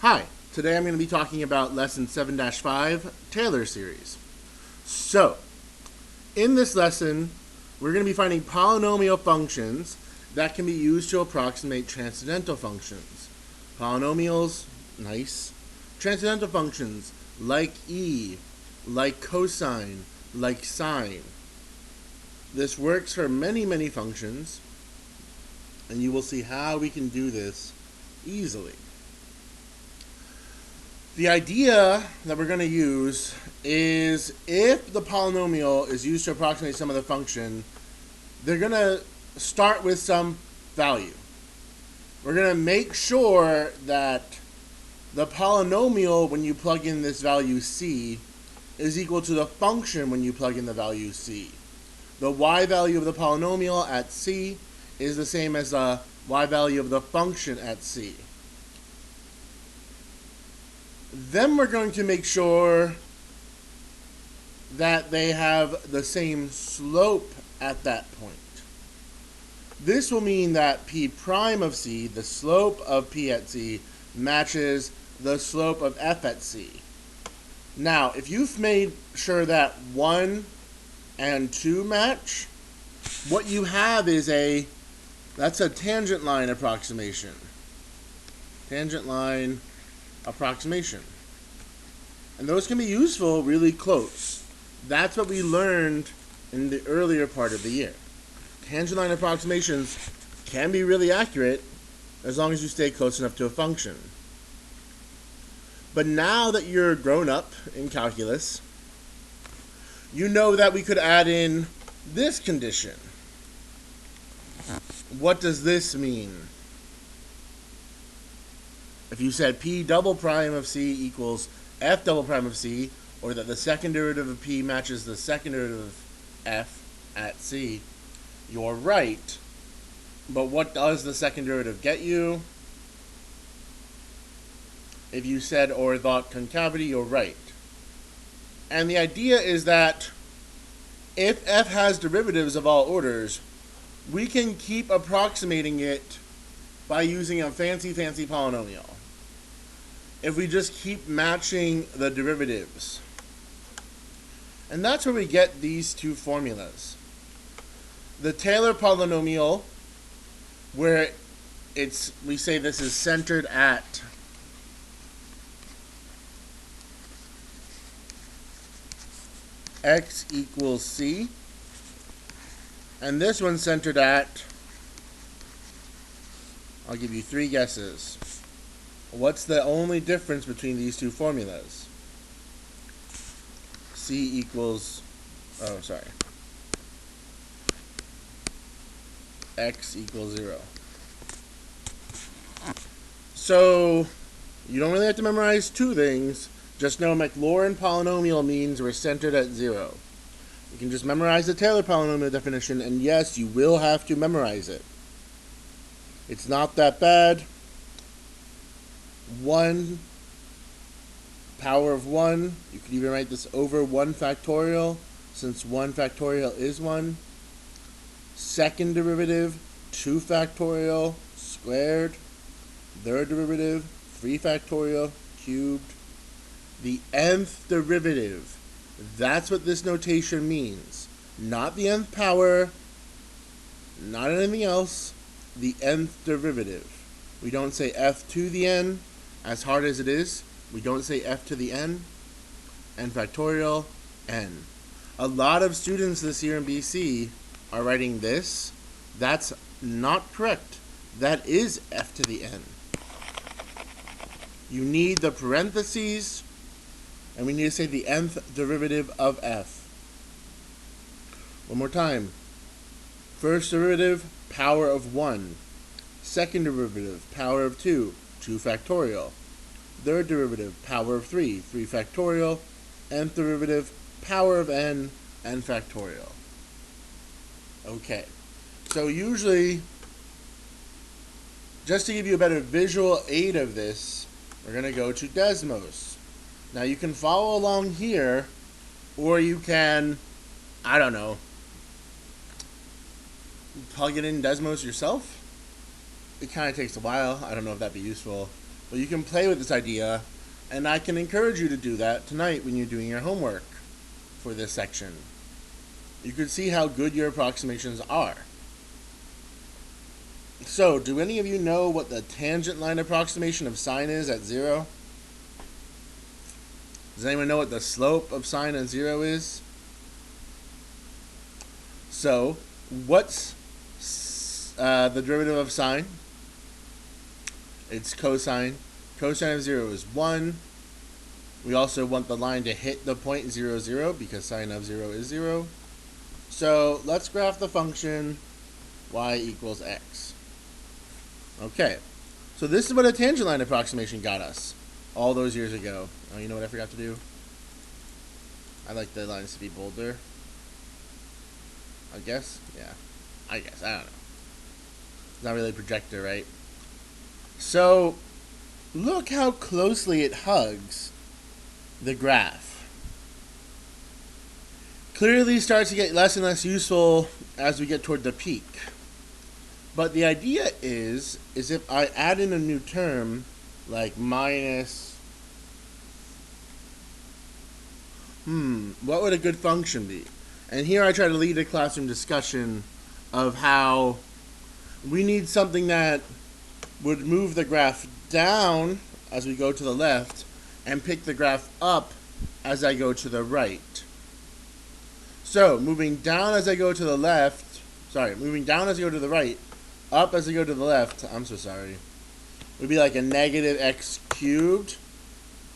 Hi, today I'm going to be talking about Lesson 7-5, Taylor Series. So, in this lesson, we're going to be finding polynomial functions that can be used to approximate transcendental functions. Polynomials, nice. Transcendental functions, like e, like cosine, like sine. This works for many, many functions, and you will see how we can do this easily. The idea that we're going to use is if the polynomial is used to approximate some other function, they're going to start with some value. We're going to make sure that the polynomial, when you plug in this value c, is equal to the function when you plug in the value c. The y value of the polynomial at c is the same as the y value of the function at c. Then we're going to make sure that they have the same slope at that point. This will mean that p prime of c, the slope of p at c, matches the slope of f at c. Now, if you've made sure that 1 and 2 match, what you have is that's a tangent line approximation. Tangent line approximation. And those can be useful really close. That's what we learned in the earlier part of the year. Tangent line approximations can be really accurate as long as you stay close enough to a function. But now that you're grown up in calculus, you know that we could add in this condition. What does this mean? If you said p double prime of c equals f double prime of c, or that the second derivative of p matches the second derivative of f at c, you're right. But what does the second derivative get you? If you said or thought concavity, you're right. And the idea is that if f has derivatives of all orders, we can keep approximating it by using a fancy polynomial. If we just keep matching the derivatives. And that's where we get these two formulas. The Taylor polynomial, where we say this is centered at x equals c, and this one's centered at, I'll give you 3 guesses. What's the only difference between these two formulas? C equals, x equals 0. So, you don't really have to memorize 2 things. Just know Maclaurin polynomial means we're centered at 0. You can just memorize the Taylor polynomial definition, and yes, you will have to memorize it. It's not that bad. 1 power of 1, you could even write this over 1 factorial, since 1 factorial is 1. Second derivative, 2 factorial squared. Third derivative, 3 factorial cubed. The nth derivative, that's what this notation means. Not the nth power, not anything else, the nth derivative. We don't say f to the n, as hard as it is. We don't say f to the n factorial, n. A lot of students this year in BC are writing this. That's not correct. That is f to the n. You need the parentheses, and we need to say the nth derivative of f. One more time. First derivative, power of 1. Second derivative, power of 2, 2 factorial. Third derivative, power of 3, 3 factorial. Nth derivative, power of n factorial. Okay. So usually, just to give you a better visual aid of this, we're going to go to Desmos. Now you can follow along here, or you can, I don't know, plug it in Desmos yourself. It kind of takes a while. I don't know if that'd be useful. Well, you can play with this idea, and I can encourage you to do that tonight when you're doing your homework for this section. You can see how good your approximations are. So, do any of you know what the tangent line approximation of sine is at 0? Does anyone know what the slope of sine at 0 is? So, what's the derivative of sine? It's cosine. Cosine of 0 is 1. We also want the line to hit the point 0, 0 because sine of 0 is 0. So, let's graph the function y equals x. Okay, so this is what a tangent line approximation got us all those years ago. Oh, you know what I forgot to do? I like the lines to be bolder. I guess? Yeah. I guess. I don't know. It's not really a projector, right? So, look how closely it hugs the graph. Clearly starts to get less and less useful as we get toward the peak. But the idea is if I add in a new term, like minus, what would a good function be? And here I try to lead a classroom discussion of how we need something that would move the graph down as we go to the left and pick the graph up as I go to the right. So, moving down as I go to the left, moving down as I go to the right, up as I go to the left, I'm so sorry, would be like a negative x cubed.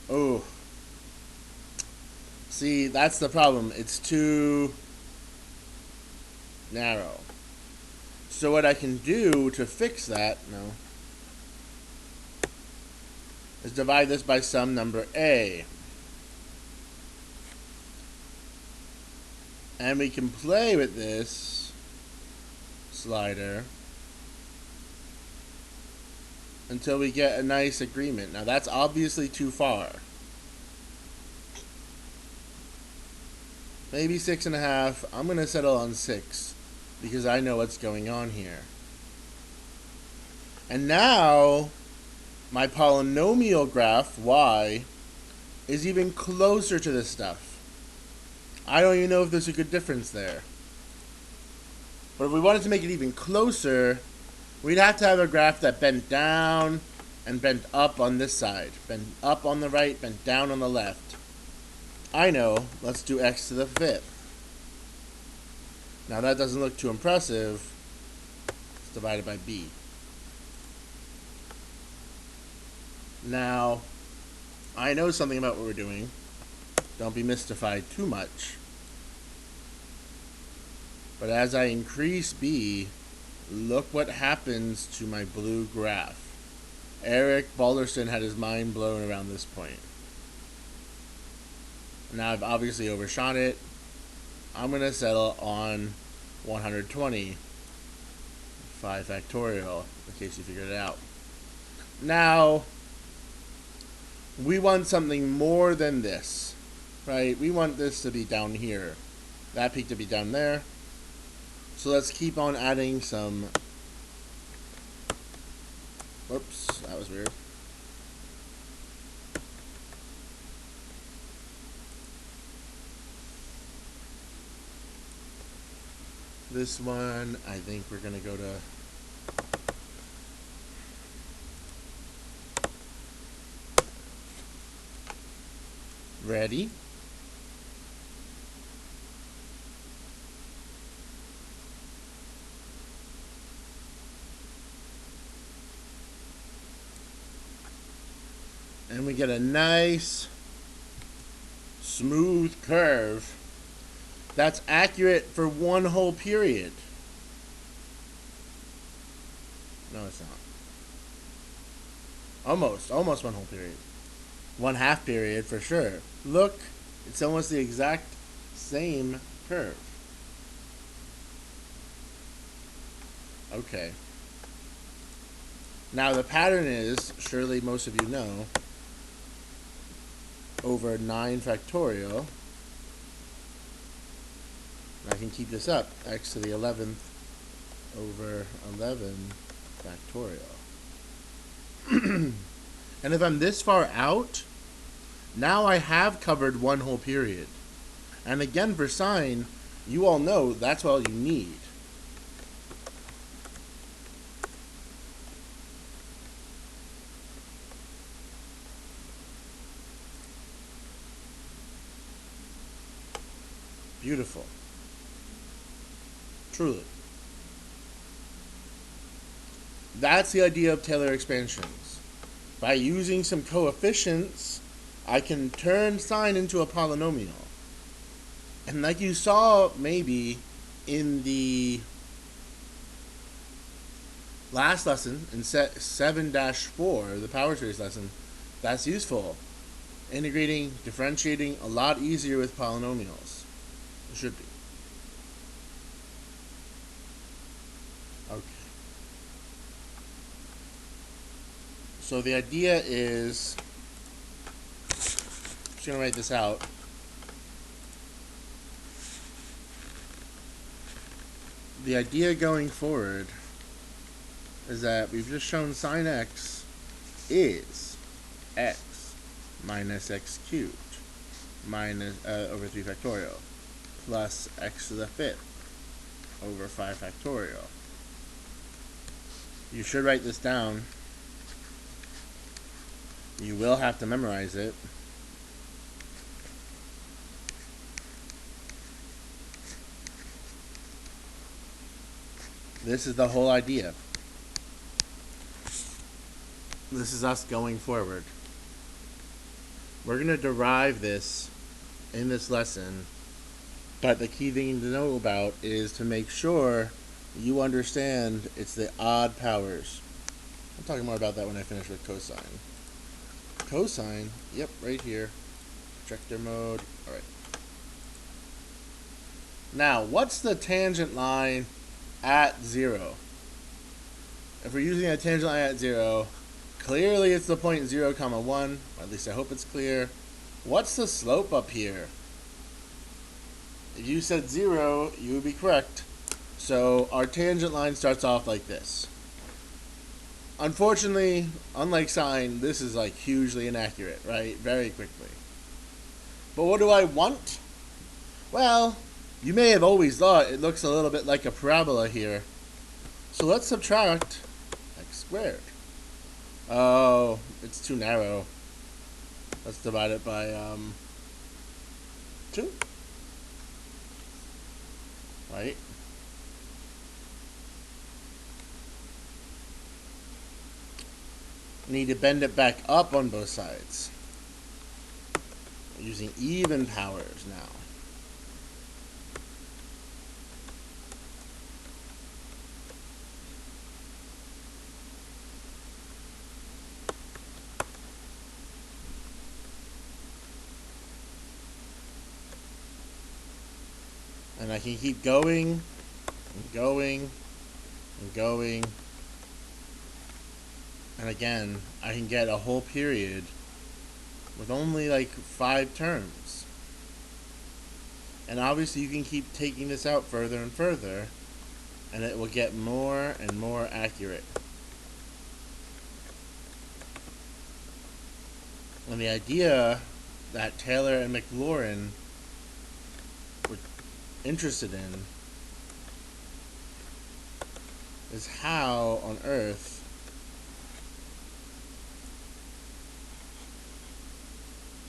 Oh. See, that's the problem. It's too narrow. So what I can do to fix that, is divide this by some number a. And we can play with this slider until we get a nice agreement. Now that's obviously too far. Maybe 6.5. I'm going to settle on 6 because I know what's going on here. And now my polynomial graph, y, is even closer to this stuff. I don't even know if there's a good difference there. But if we wanted to make it even closer, we'd have to have a graph that bent down and bent up on this side. Bent up on the right, bent down on the left. I know, let's do x to the 5th. Now that doesn't look too impressive. It's divided by b. Now, I know something about what we're doing. Don't be mystified too much. But as I increase b, look what happens to my blue graph. Eric Balderston had his mind blown around this point. Now I've obviously overshot it. I'm going to settle on 120. 5 factorial, in case you figured it out. Now, we want something more than this, right? We want this to be down here. That peak to be down there. So let's keep on adding some... Oops, that was weird. This one, I think we're going to go to... Ready? And we get a nice, smooth curve that's accurate for one whole period. No, it's not. Almost one whole period. 1/2 period for sure. Look, it's almost the exact same curve. Okay. Now the pattern is, surely most of you know, over 9 factorial. I can keep this up, x to the 11th over 11 factorial. And if I'm this far out, now I have covered one whole period. And again, for sine, you all know that's all you need. Beautiful. Truly. That's the idea of Taylor expansions. By using some coefficients, I can turn sine into a polynomial. And like you saw maybe in the last lesson, in set 7-4, the power series lesson, that's useful. Integrating, differentiating, a lot easier with polynomials. It should be. Okay. So the idea is, I'm just going to write this out. The idea going forward is that we've just shown sine x is x minus x cubed minus over 3 factorial plus x to the 5th over 5 factorial. You should write this down. You will have to memorize it. This is the whole idea. This is us going forward. We're going to derive this in this lesson, but the key thing to know about is to make sure you understand it's the odd powers. I'm talking more about that when I finish with cosine. Cosine, yep, right here. Projector mode. Alright. Now, what's the tangent line at 0? If we're using a tangent line at 0, clearly it's the point 0, 1, or at least I hope it's clear. What's the slope up here? If you said 0, you would be correct. So our tangent line starts off like this. Unfortunately, unlike sine, this is like hugely inaccurate, right? Very quickly. But what do I want? Well, you may have always thought it looks a little bit like a parabola here. So let's subtract x squared. Oh, it's too narrow. Let's divide it by 2. Right? Need to bend it back up on both sides. Using even powers now. And I can keep going, and going, and going. And again, I can get a whole period with only like 5 terms. And obviously you can keep taking this out further and further, and it will get more and more accurate. And the idea that Taylor and Maclaurin were interested in is how on earth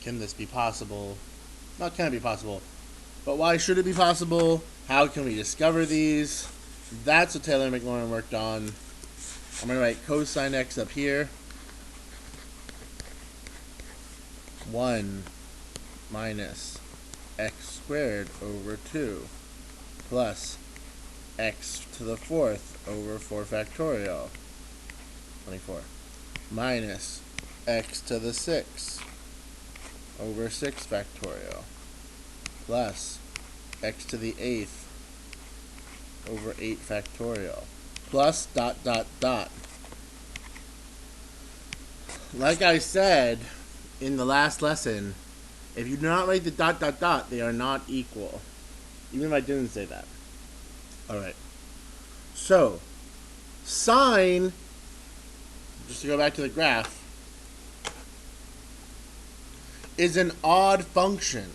can this be possible? Not can it be possible, but why should it be possible? How can we discover these? That's what Taylor and Maclaurin worked on. I'm going to write cosine x up here. 1 minus x squared over 2 plus x to the 4th over 4 factorial, 24, minus x to the 6th over 6 factorial, plus x to the 8th over 8 factorial, plus dot dot dot. Like I said in the last lesson, if you do not write the dot dot dot, they are not equal. Even if I didn't say that. Alright. So, sine, just to go back to the graph, is an odd function.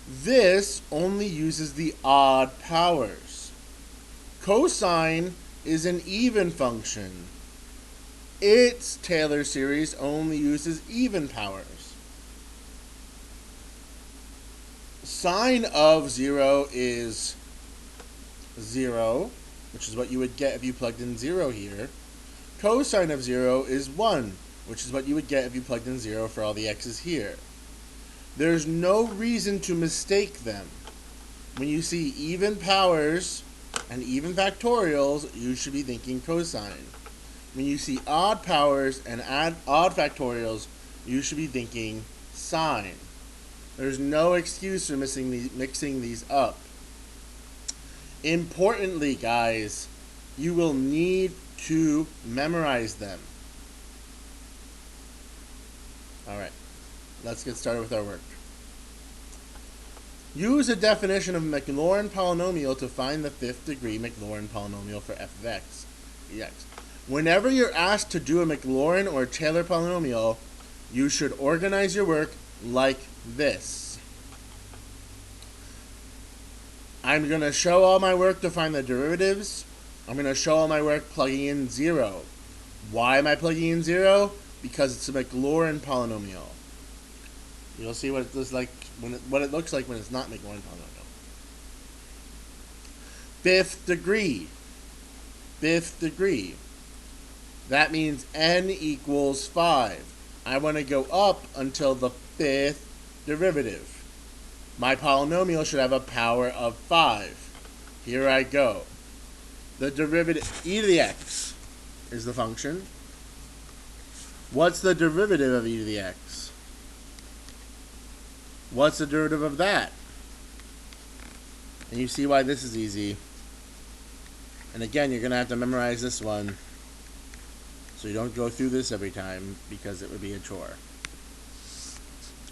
This only uses the odd powers. Cosine is an even function. Its Taylor series only uses even powers. Sine of 0 is 0, which is what you would get if you plugged in 0 here. Cosine of 0 is 1, which is what you would get if you plugged in 0 for all the x's here. There's no reason to mistake them. When you see even powers and even factorials, you should be thinking cosine. When you see odd powers and odd factorials, you should be thinking sine. There's no excuse for mixing these up. Importantly, guys, you will need to memorize them. Alright, let's get started with our work. Use a definition of a Maclaurin polynomial to find the fifth degree Maclaurin polynomial for f of x. Whenever you're asked to do a Maclaurin or a Taylor polynomial, you should organize your work like this. I'm going to show all my work to find the derivatives. I'm going to show all my work plugging in 0. Why am I plugging in 0? Because it's a Maclaurin polynomial. You'll see what it looks like when it's not Maclaurin polynomial. Fifth degree. Fifth degree. That means n equals 5. I want to go up until the fifth derivative. My polynomial should have a power of 5. Here I go. The derivative, e to the x, is the function. What's the derivative of e to the x? What's the derivative of that? And you see why this is easy. And again, you're going to have to memorize this one, so you don't go through this every time, because it would be a chore.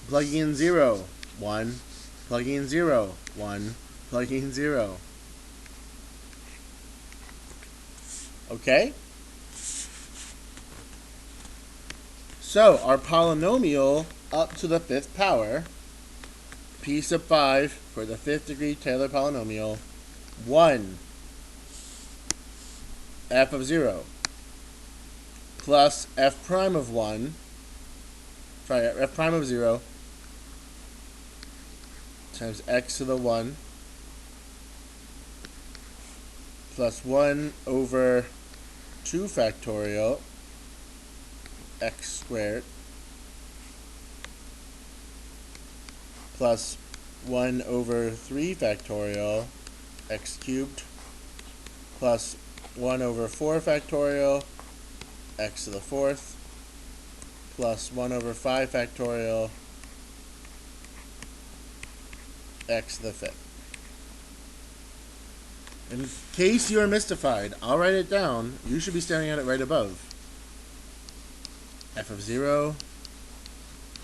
Plugging in 0, 1. Plugging in 0, 1. Plugging in 0. Okay? So, our polynomial up to the fifth power, p sub 5 for the fifth degree Taylor polynomial, 1 f of 0 plus f prime of 1, f prime of 0 times x to the 1 plus 1 over 2 factorial x squared plus 1 over 3 factorial x cubed plus 1 over 4 factorial x to the 4th plus 1 over 5 factorial x to the 5th. In case you are mystified, I'll write it down. You should be staring at it right above. F of 0,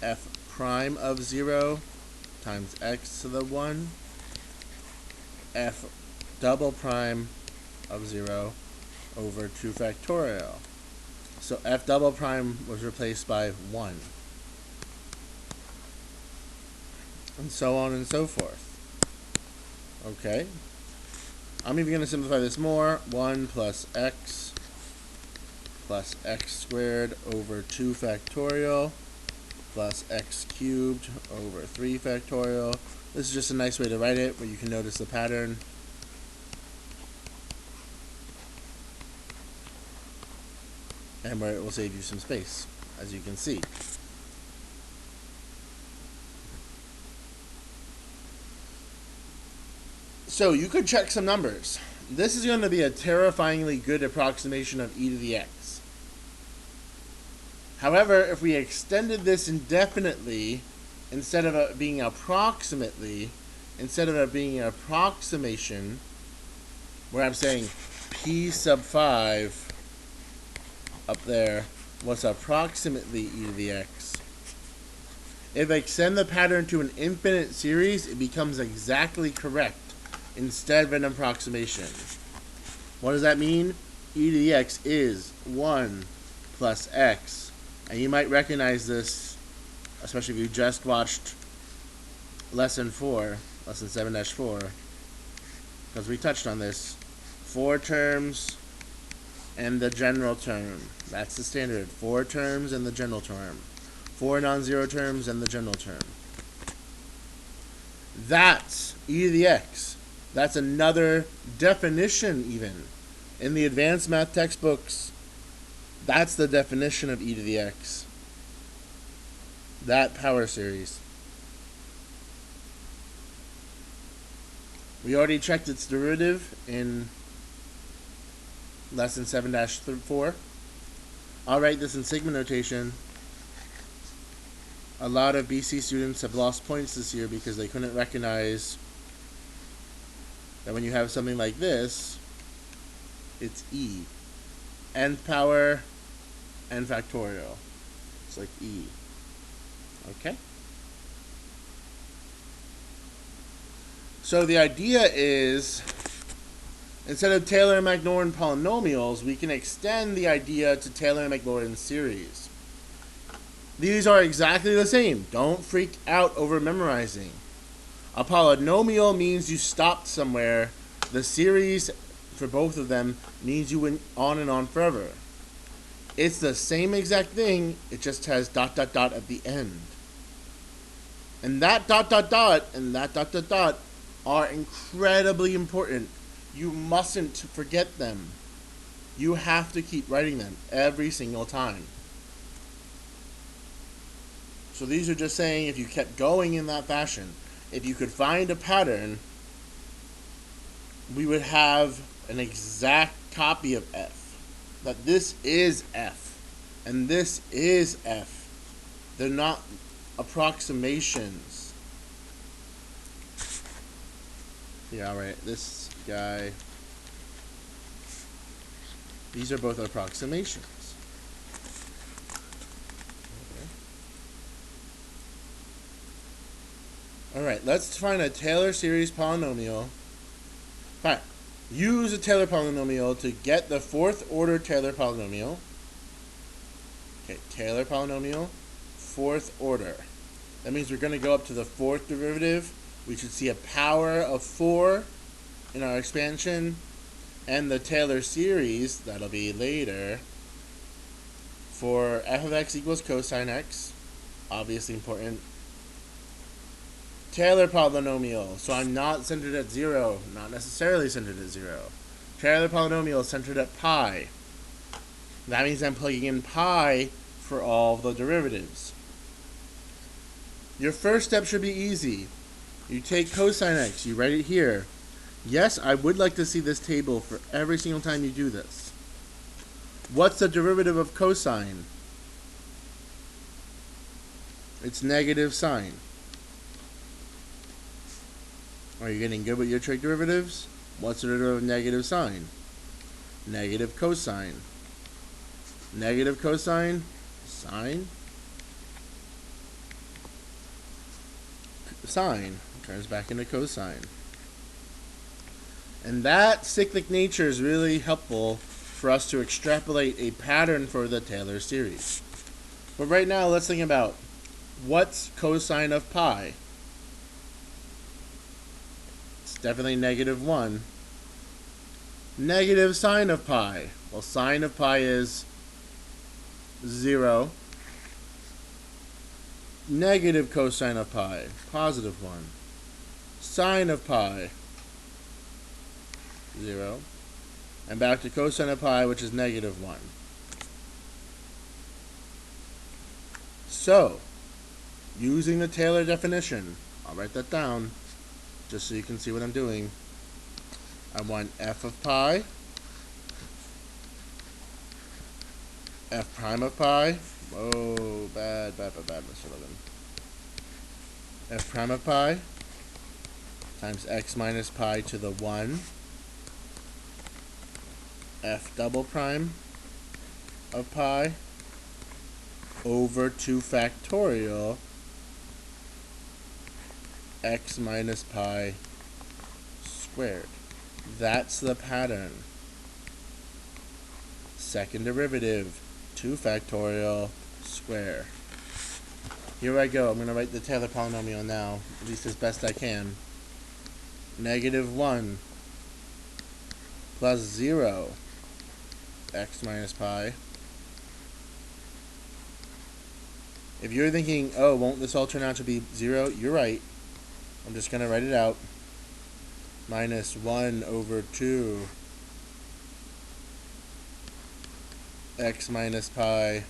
f prime of 0 times x to the 1, f double prime of 0 over 2 factorial. So f double prime was replaced by 1. And so on and so forth. Okay. I'm even going to simplify this more. 1 plus x squared over 2 factorial plus x cubed over 3 factorial. This is just a nice way to write it, where you can notice the pattern. And where it will save you some space, as you can see. So you could check some numbers. This is going to be a terrifyingly good approximation of e to the x. However, if we extended this indefinitely, instead of it being approximately, instead of it being an approximation, where I'm saying p sub 5 up there was approximately e to the x. If I extend the pattern to an infinite series, it becomes exactly correct instead of an approximation. What does that mean? E to the x is 1 plus x. And you might recognize this especially if you just watched lesson 7-4, because we touched on this. 4 terms and the general term. That's the standard. 4 terms and the general term. 4 non-zero terms and the general term. That's e to the x. That's another definition even. In the advanced math textbooks, that's the definition of e to the x. That power series. We already checked its derivative in lesson 7-4. I'll write this in sigma notation. A lot of BC students have lost points this year because they couldn't recognize that when you have something like this, it's e. Nth power, n factorial. It's like e. Okay? So the idea is, instead of Taylor and Maclaurin polynomials, we can extend the idea to Taylor and Maclaurin series. These are exactly the same. Don't freak out over memorizing. A polynomial means you stopped somewhere. The series for both of them means you went on and on forever. It's the same exact thing, it just has ... at the end. And that ... and that ... are incredibly important. You mustn't forget them. You have to keep writing them every single time. So these are just saying if you kept going in that fashion, if you could find a pattern, we would have an exact copy of f. That this is f, and this is f. They're not approximations. Yeah, alright, this guy. These are both approximations. Alright, let's find a Taylor series polynomial. Fine. Use a Taylor polynomial to get the 4th order Taylor polynomial. Okay, Taylor polynomial, 4th order. That means we're going to go up to the 4th derivative. We should see a power of 4 in our expansion. And the Taylor series, that'll be later, for f of x equals cosine x. Obviously important. Taylor polynomial, so I'm not centered at 0, not necessarily centered at 0. Taylor polynomial centered at pi. That means I'm plugging in pi for all the derivatives. Your first step should be easy. You take cosine x, you write it here. Yes, I would like to see this table for every single time you do this. What's the derivative of cosine? It's negative sine. Are you getting good with your trig derivatives? What's the derivative of negative sine? Negative cosine. Negative cosine, sine. Sine turns back into cosine. And that cyclic nature is really helpful for us to extrapolate a pattern for the Taylor series. But right now, let's think about what's cosine of pi? Definitely negative 1. Negative sine of pi. Well, sine of pi is 0. Negative cosine of pi, positive 1. Sine of pi, 0. And back to cosine of pi, which is negative 1. So, using the Taylor definition, I'll write that down, just so you can see what I'm doing. I want f of pi, f prime of pi. Whoa, bad, Mr. Leven. F prime of pi times x minus pi to the 1. F double prime of pi over 2 factorial x minus pi squared. That's the pattern. Second derivative, 2 factorial square. Here I go. I'm going to write the Taylor polynomial now, at least as best I can. -1 plus 0 x minus pi. If you're thinking, oh, won't this all turn out to be 0? You're right. I'm just going to write it out. -1/2 x minus pi.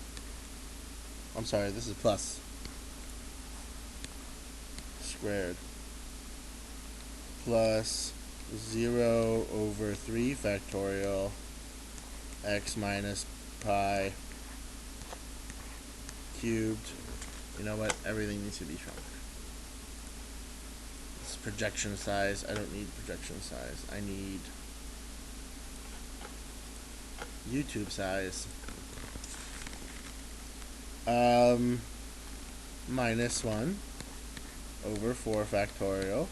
I'm sorry, this is plus. Squared. Plus 0/3 factorial x minus pi cubed. You know what? Everything needs to be shrunk. This is projection size. I don't need projection size. I need YouTube size. -1/4 factorial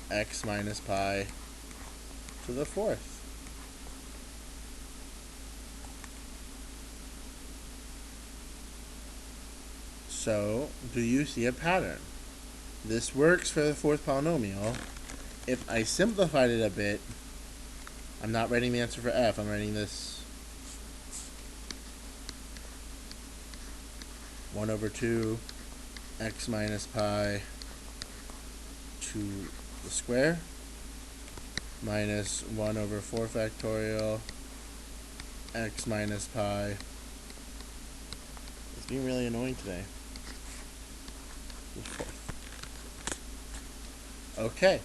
x minus pi to the 4th. So, do you see a pattern? This works for the 4th polynomial. If I simplified it a bit, I'm not writing the answer for f, I'm writing this 1/2 x minus pi to the square minus 1/4 factorial x minus pi. It's being really annoying today. Okay.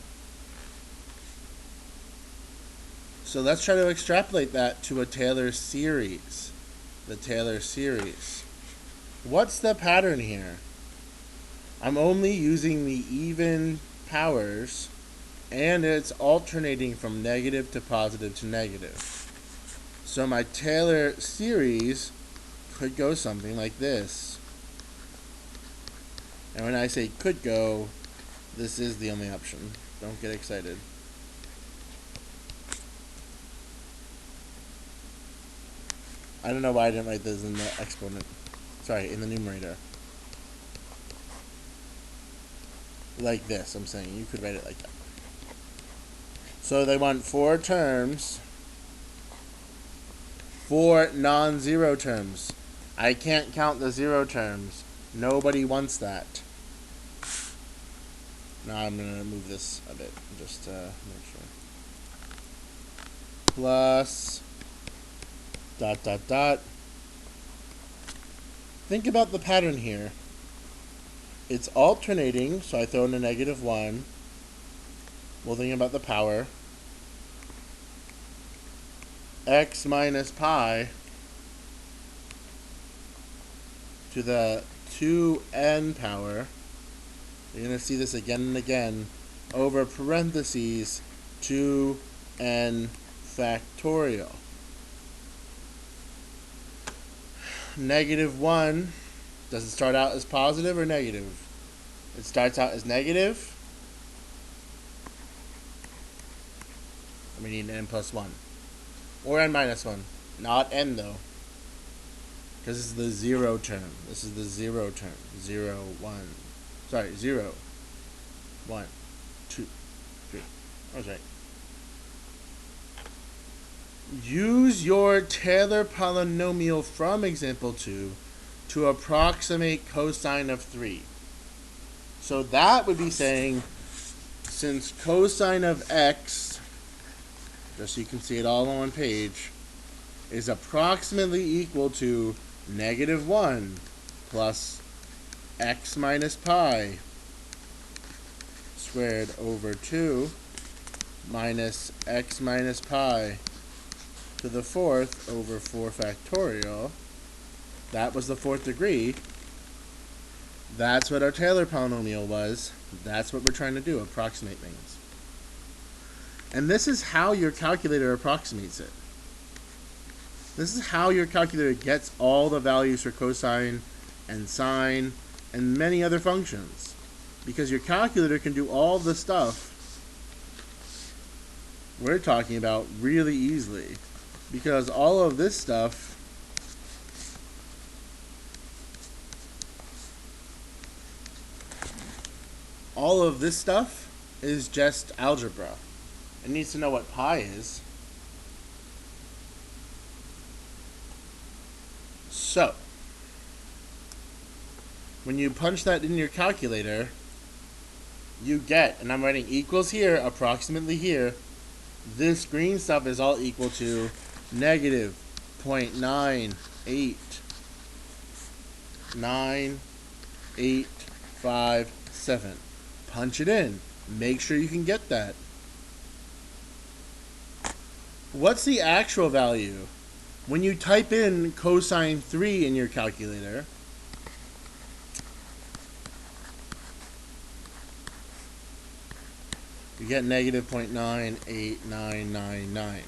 So let's try to extrapolate that to a Taylor series. The Taylor series. What's the pattern here? I'm only using the even powers, and it's alternating from negative to positive to negative. So my Taylor series could go something like this. And when I say could go, this is the only option. Don't get excited. I don't know why I didn't write this in the exponent. Sorry, in the numerator. Like this, I'm saying. You could write it like that. So they want 4 terms, 4 non-zero terms. I can't count the 0 terms. Nobody wants that. Now I'm going to move this a bit, just to make sure. Plus, ... Think about the pattern here. It's alternating, so I throw in a -1. We'll think about the power. X minus pi to the 2n power. You're going to see this again and again over parentheses 2n factorial. -1, does it start out as positive or negative? It starts out as negative. And we need n plus 1. Or n minus 1. Not n though. Because this is the 0 term. This is the 0 term. 0, 1. Sorry, 0, 1, 2, 3. I was right. Use your Taylor polynomial from example 2 to approximate cosine of 3. So that would be saying, since cosine of x, just so you can see it all on one page, is approximately equal to -1 plus x minus pi squared over 2 minus x minus pi to the 4th over 4 factorial. That was the 4th degree. That's what our Taylor polynomial was. That's what we're trying to do, approximate things. And this is how your calculator approximates it. This is how your calculator gets all the values for cosine and sine and many other functions. Because your calculator can do all the stuff we're talking about really easily. Because all of this stuff all of this stuff is just algebra. It needs to know what pi is. So, when you punch that in your calculator, you get, and I'm writing equals here, approximately here, this green stuff is all equal to negative 0.989857. Punch it in. Make sure you can get that. What's the actual value? When you type in cosine 3 in your calculator, you get negative 0.98999.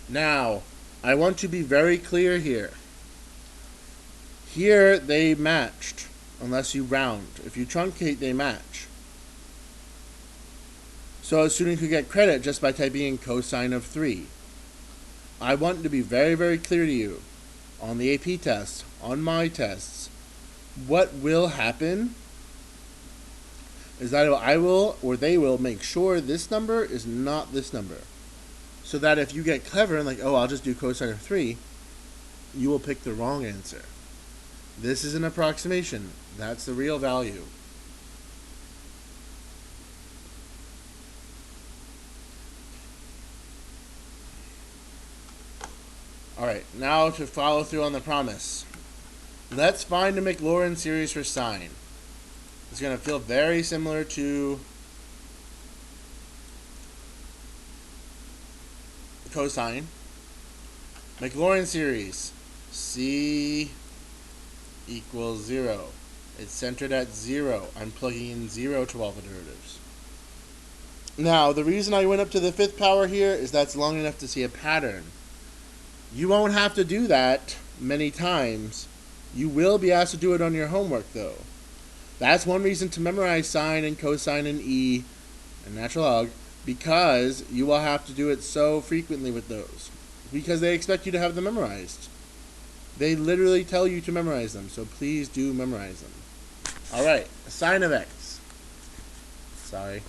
Now, I want to be very clear here. Here, they matched, unless you round. If you truncate, they match. So a student could get credit just by typing in cosine of 3. I want to be very, very clear to you, on the AP test, on my tests, what will happen is that I will, or they will, make sure this number is not this number. So that if you get clever and like, oh, I'll just do cosine of 3, you will pick the wrong answer. This is an approximation. That's the real value. Alright, now to follow through on the promise. Let's find a Maclaurin series for sine. It's going to feel very similar to cosine. Maclaurin series, C equals 0. It's centered at 0. I'm plugging in 0 to all the derivatives. Now, the reason I went up to the 5th power here is that's long enough to see a pattern. You won't have to do that many times. You will be asked to do it on your homework, though. That's one reason to memorize sine and cosine and e and natural log, because you will have to do it so frequently with those. Because they expect you to have them memorized. They literally tell you to memorize them, so please do memorize them. Alright, sine of x. Sorry.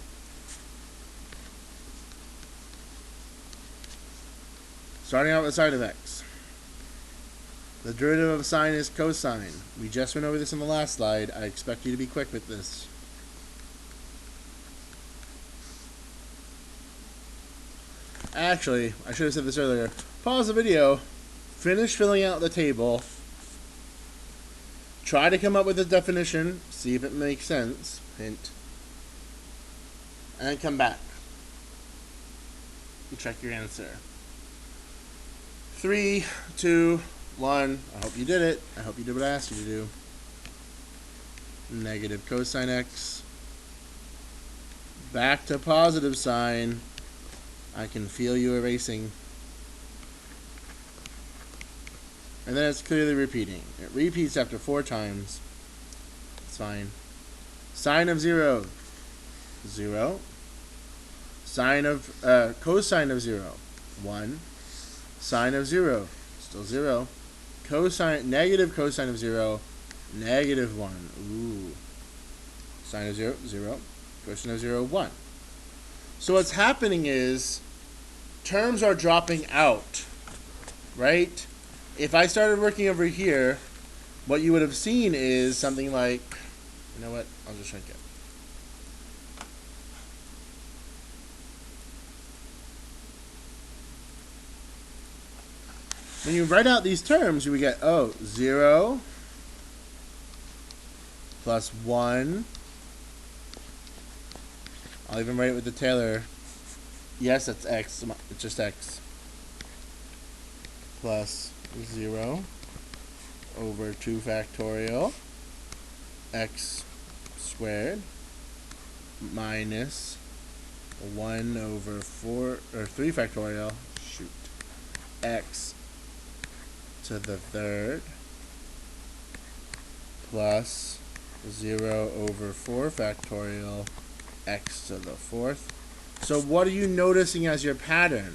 Starting out with sine of x. The derivative of sine is cosine. We just went over this in the last slide. I expect you to be quick with this. Actually, I should have said this earlier. Pause the video, finish filling out the table, try to come up with a definition, see if it makes sense, hint, and then come back and check your answer. 3, 2, 1. I hope you did it. I hope you did what I asked you to do. Negative cosine x. Back to positive sine. I can feel you erasing. And then it's clearly repeating. It repeats after 4 times. It's fine. Sine of 0. 0. Sine of, cosine of 0. 1. Sine of 0. Still 0. Cosine, negative cosine of 0. Negative 1. Ooh. Sine of 0. 0. Cosine of 0. 1. So what's happening is terms are dropping out, right? If I started working over here, what you would have seen is something like, you know what, I'll just shrink it. When you write out these terms, you would get, 0 plus 1. I'll even write it with the Taylor. Yes, that's x. It's just x. Plus 0 over 2 factorial x squared minus 1 over 4 or 3 factorial x to the third plus 0 over 4 factorial x to the fourth. So what are you noticing as your pattern?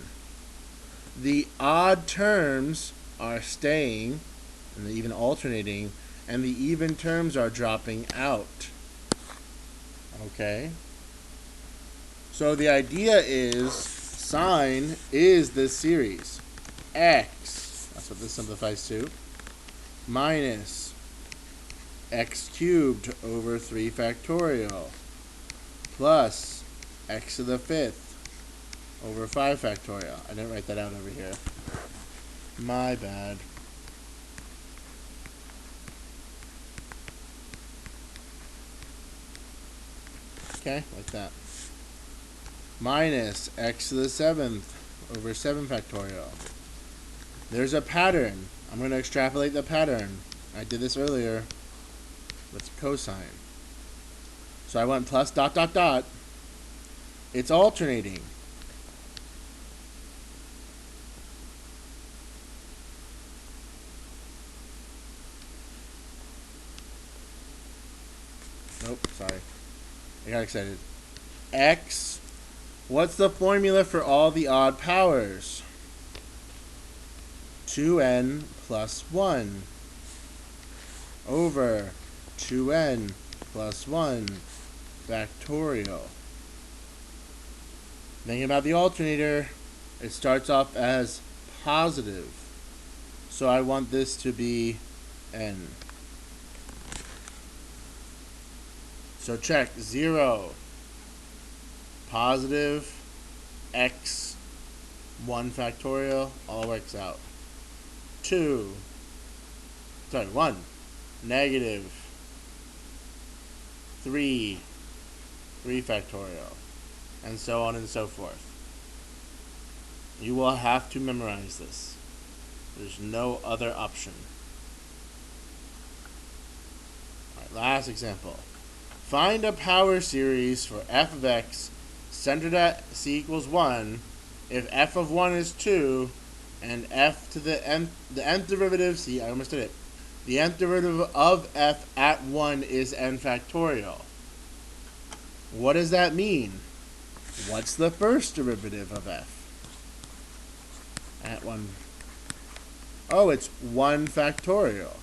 The odd terms are staying, and even alternating, and the even terms are dropping out. Okay. So the idea is sine is this series. X, that's what this simplifies to, minus x cubed over 3 factorial plus x to the 5th over 5 factorial. I didn't write that out over here. My bad. Okay, like that. Minus x to the 7th over 7 factorial. There's a pattern. I'm going to extrapolate the pattern. I did this earlier with cosine. So I went plus dot dot dot. It's alternating. Nope, sorry. I got excited. X. What's the formula for all the odd powers? 2n plus 1 over 2n plus 1 factorial. Thinking about the alternator, it starts off as positive. So I want this to be n. So check 0, positive, x, 1 factorial, all works out. 1, negative 3 factorial, and so on and so forth. You will have to memorize this. There's no other option. Alright, last example. Find a power series for f of x centered at c equals 1 if f of 1 is 2 and f to the nth derivative, see, I almost did it. The nth derivative of f at 1 is n factorial. What does that mean? What's the first derivative of f at 1? Oh, it's 1 factorial.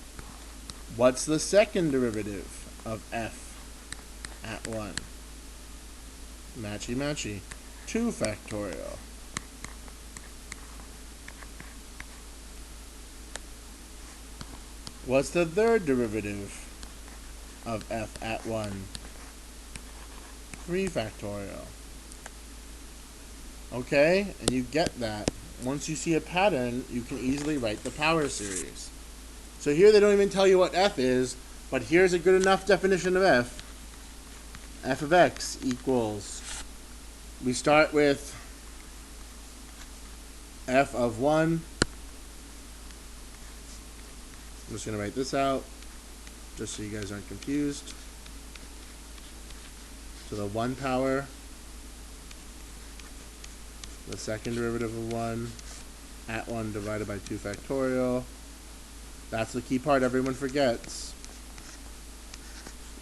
What's the second derivative of f at 1? Matchy matchy. 2 factorial. What's the third derivative of f at 1? 3 factorial. Okay, and you get that. Once you see a pattern, you can easily write the power series. So here they don't even tell you what f is, but here's a good enough definition of f. F of x equals, we start with f of 1. I'm just going to write this out, just so you guys aren't confused. So the 1 power, the second derivative of 1, at 1 divided by 2 factorial. That's the key part everyone forgets.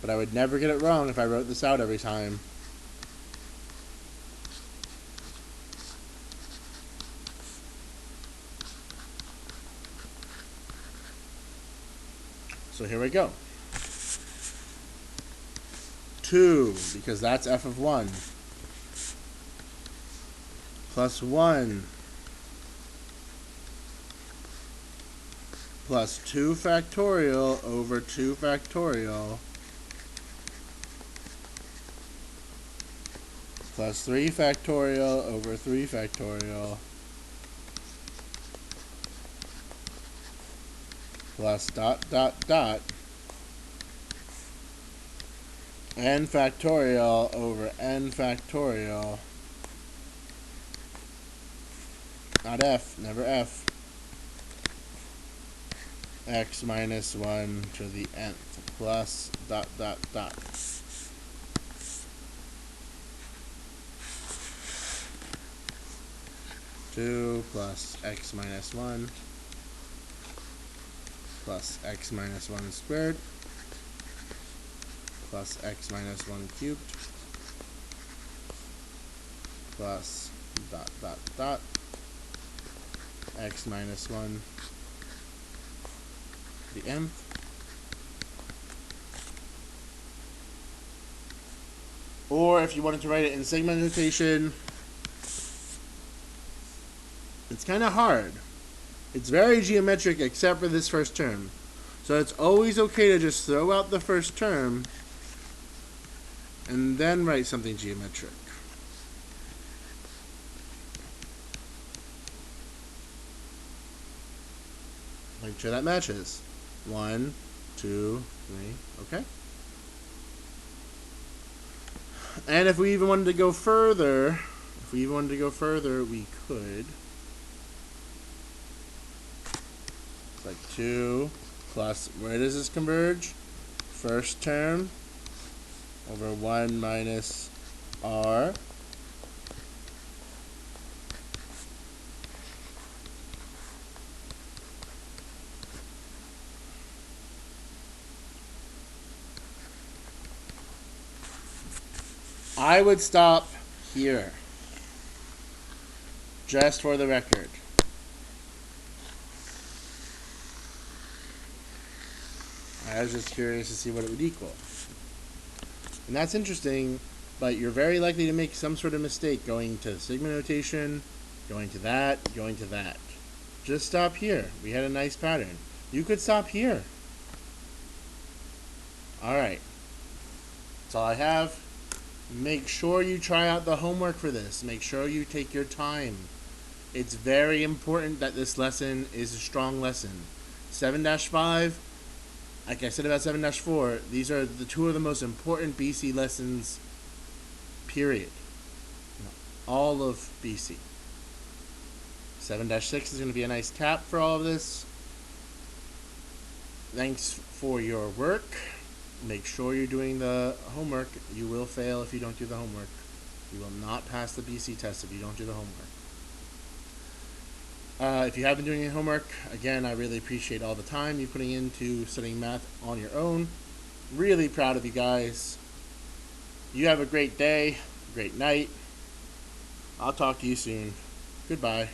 But I would never get it wrong if I wrote this out every time. So here we go. 2, because that's f of 1, plus 1, plus 2 factorial over 2 factorial, plus 3 factorial over 3 factorial, plus dot dot dot, n factorial over n factorial, not f, never f, x minus 1 to the nth, plus dot dot dot. Two plus x minus 1 plus x minus 1 squared plus x minus 1 cubed plus dot dot dot x minus 1 the nth Or if you wanted to write it in sigma notation, it's kind of hard. It's very geometric except for this first term. So it's always okay to just throw out the first term and then write something geometric. Make sure that matches. 1, 2, 3, okay? And if we even wanted to go further, we could. It's like 2 plus, where does this converge? First term over 1 minus r. I would stop here, just for the record. I was just curious to see what it would equal. And that's interesting, but you're very likely to make some sort of mistake going to sigma notation, going to that, going to that. Just stop here. We had a nice pattern. You could stop here. Alright. That's all I have. Make sure you try out the homework for this. Make sure you take your time. It's very important that this lesson is a strong lesson. 7-5, like I said about 7-4, these are the two of the most important BC lessons, period. All of BC. 7-6 is going to be a nice cap for all of this. Thanks for your work. Make sure you're doing the homework. You will fail if you don't do the homework. You will not pass the BC test if you don't do the homework. If you have been doing your homework, again, I really appreciate all the time you're putting into studying math on your own. Really proud of you guys. You have a great day, great night. I'll talk to you soon. Goodbye.